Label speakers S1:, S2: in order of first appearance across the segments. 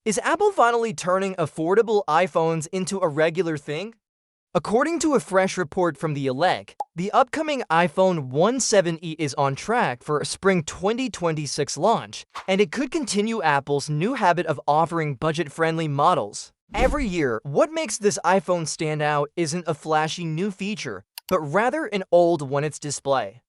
S1: Is Apple finally turning affordable iPhones into a regular thing? According to a fresh report from The Elec, the upcoming iPhone 17e is on track for a spring 2026 launch, and it could continue Apple's new habit of offering budget-friendly models. Every year, what makes this iPhone stand out isn't a flashy new feature, but rather an old one: its display.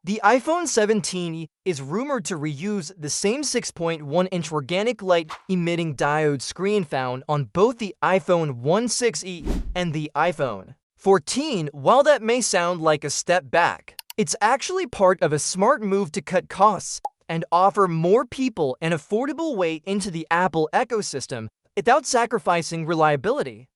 S1: The iPhone 17 is rumored to reuse the same 6.1-inch organic light-emitting diode screen found on both the iPhone 16e and the iPhone 14. While that may sound like a step back, it's actually part of a smart move to cut costs and offer more people an affordable way into the Apple ecosystem without sacrificing reliability.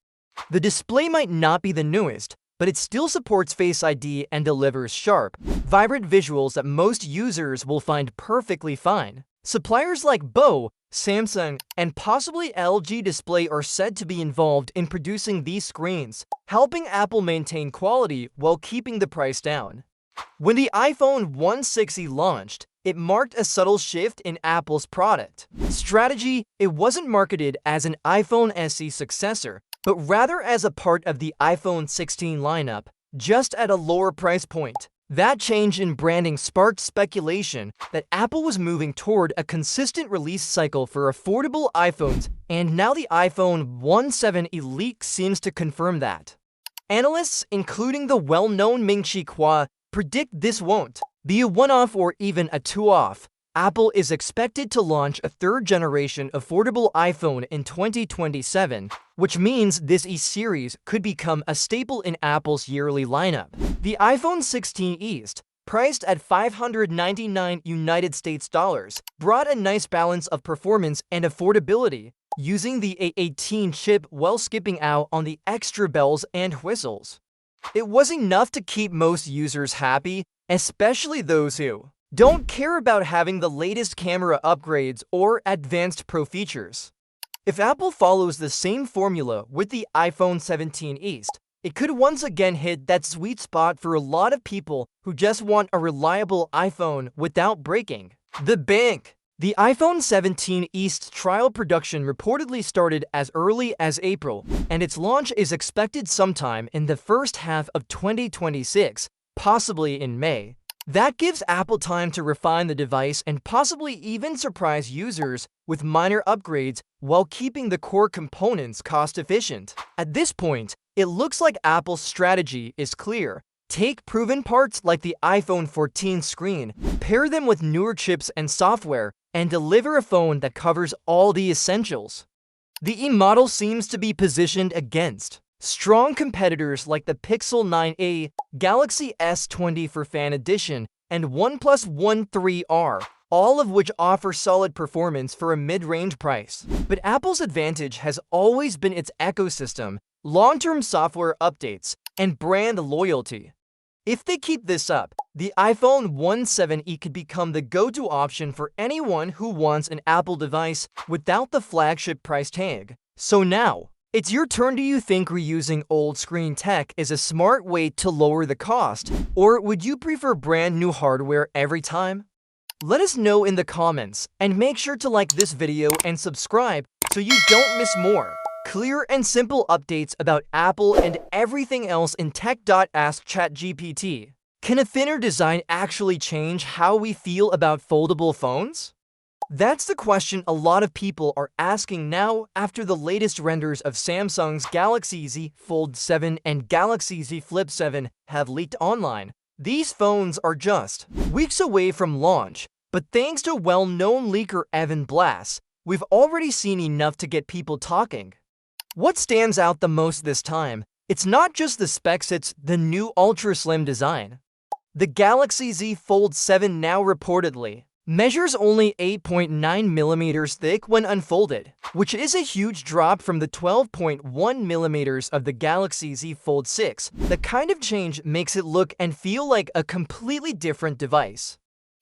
S1: The display might not be the newest, but it still supports Face ID and delivers sharp, vibrant visuals that most users will find perfectly fine. Suppliers like BO, Samsung, and possibly LG Display are said to be involved in producing these screens, helping Apple maintain quality while keeping the price down. When the iPhone 16e launched, it marked a subtle shift in Apple's product strategy. It wasn't marketed as an iPhone SE successor, but rather as a part of the iPhone 16 lineup, just at a lower price point. That change in branding sparked speculation that Apple was moving toward a consistent release cycle for affordable iPhones, and now the iPhone 17 leak seems to confirm that. Analysts, including the well-known Ming-Chi Kuo, predict this won't be a one-off or even a two-off. Apple is expected to launch a third-generation affordable iPhone in 2027, which means this E-series could become a staple in Apple's yearly lineup. The iPhone 16 East, priced at $599 United States dollars, brought a nice balance of performance and affordability, using the A18 chip while skipping out on the extra bells and whistles. It was enough to keep most users happy, especially those who don't care about having the latest camera upgrades or advanced pro features. If Apple follows the same formula with the iPhone 17 East, it could once again hit that sweet spot for a lot of people who just want a reliable iPhone without breaking the bank. The iPhone 17 East trial production reportedly started as early as April, and its launch is expected sometime in the first half of 2026, possibly in May. That gives Apple time to refine the device and possibly even surprise users with minor upgrades while keeping the core components cost-efficient. At this point, it looks like Apple's strategy is clear. Take proven parts like the iPhone 14 screen, pair them with newer chips and software, and deliver a phone that covers all the essentials. The E model seems to be positioned against strong competitors like the Pixel 9a, Galaxy S20 for Fan Edition, and OnePlus One 3R, all of which offer solid performance for a mid-range price. But Apple's advantage has always been its ecosystem, long-term software updates, and brand loyalty. If they keep this up, the iPhone 17e could become the go-to option for anyone who wants an Apple device without the flagship price tag. So now, it's your turn. Do you think reusing old screen tech is a smart way to lower the cost, or would you prefer brand new hardware every time? Let us know in the comments, and make sure to like this video and subscribe so you don't miss more clear and simple updates about Apple and everything else in tech. Ask ChatGPT. Can a thinner design actually change how we feel about foldable phones? That's the question a lot of people are asking now after the latest renders of Samsung's Galaxy Z Fold 7 and Galaxy Z Flip 7 have leaked online. These phones are just weeks away from launch, but thanks to well-known leaker Evan Blass, we've already seen enough to get people talking. What stands out the most this time? It's not just the specs, it's the new ultra-slim design. The Galaxy Z Fold 7 now reportedly measures only 8.9mm thick when unfolded, which is a huge drop from the 12.1mm of the Galaxy Z Fold 6. The kind of change makes it look and feel like a completely different device.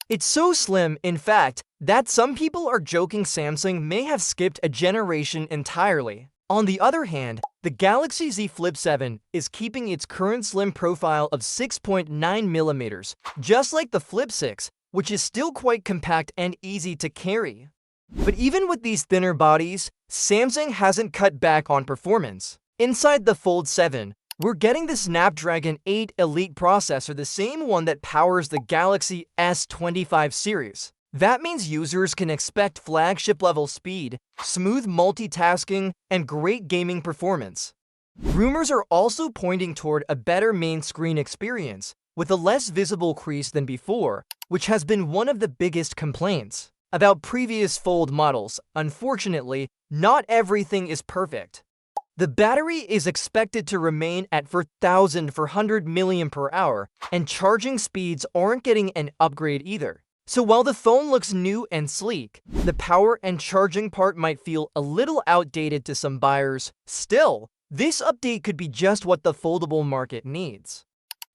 S1: It's so slim, in fact, that some people are joking Samsung may have skipped a generation entirely. On the other hand, the Galaxy Z Flip 7 is keeping its current slim profile of 6.9mm, just like the Flip 6, which is still quite compact and easy to carry. But even with these thinner bodies, Samsung hasn't cut back on performance. Inside the Fold 7, we're getting the Snapdragon 8 Elite processor, the same one that powers the Galaxy S25 series. That means users can expect flagship-level speed, smooth multitasking, and great gaming performance. Rumors are also pointing toward a better main screen experience, with a less visible crease than before, which has been one of the biggest complaints about previous Fold models. Unfortunately, not everything is perfect. The battery is expected to remain at 4,400 mAh, and charging speeds aren't getting an upgrade either. So while the phone looks new and sleek, the power and charging part might feel a little outdated to some buyers. Still, this update could be just what the foldable market needs.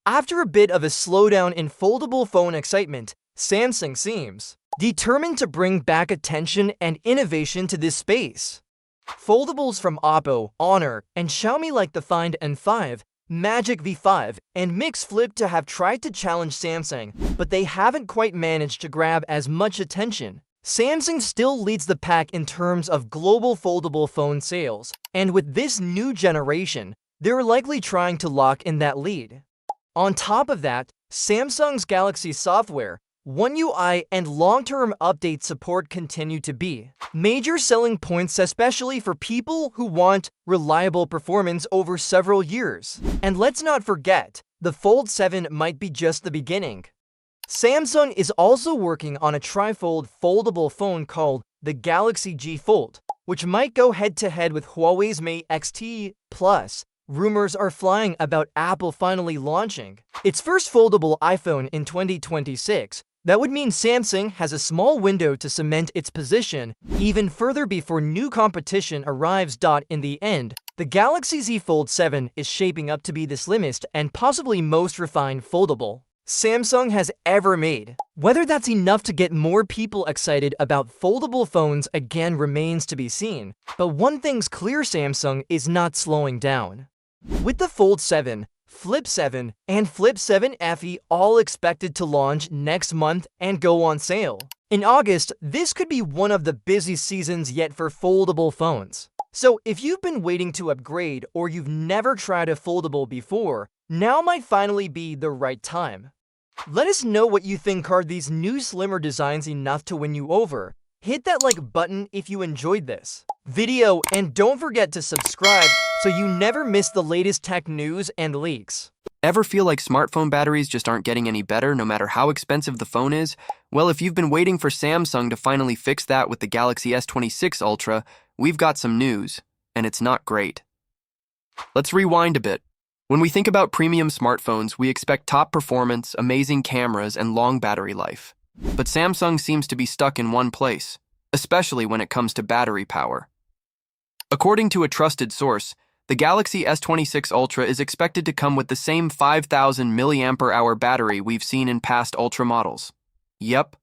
S1: After a bit of a slowdown in foldable phone excitement, Samsung seems determined to bring back attention and innovation to this space. Foldables from Oppo, Honor, and Xiaomi like the Find N5, Magic V5, and Mix Flip to have tried to challenge Samsung, but they haven't quite managed to grab as much attention. Samsung still leads the pack in terms of global foldable phone sales, and with this new generation, they're likely trying to lock in that lead. On top of that, Samsung's Galaxy software, One UI, and long-term update support continue to be major selling points, especially for people who want reliable performance over several years. And let's not forget, the Fold 7 might be just the beginning. Samsung is also working on a trifold foldable phone called the Galaxy G Fold, which might go head-to-head with Huawei's Mate X-T Plus. Rumors are flying about Apple finally launching its first foldable iPhone in 2026. That would mean Samsung has a small window to cement its position even further before new competition arrives. In the end, the Galaxy Z Fold 7 is shaping up to be the slimmest and possibly most refined foldable Samsung has ever made. Whether that's enough to get more people excited about foldable phones again remains to be seen, but one thing's clear: Samsung is not slowing down. With the Fold 7, Flip 7, and Flip 7 FE all expected to launch next month and go on sale in August, this could be one of the busy seasons yet for foldable phones. So if you've been waiting to upgrade or you've never tried a foldable before, now might finally be the right time. Let us know what you think. Are these new slimmer designs enough to win you over? Hit that like button if you enjoyed this video, and don't forget to subscribe so you never miss the latest tech news and leaks.
S2: Ever feel like smartphone batteries just aren't getting any better no matter how expensive the phone is? Well, if you've been waiting for Samsung to finally fix that with the Galaxy S26 Ultra, we've got some news, and it's not great. Let's rewind a bit. When we think about premium smartphones, we expect top performance, amazing cameras, and long battery life. But Samsung seems to be stuck in one place, especially when it comes to battery power. According to a trusted source, the Galaxy S26 Ultra is expected to come with the same 5,000 mAh battery we've seen in past Ultra models. Yep,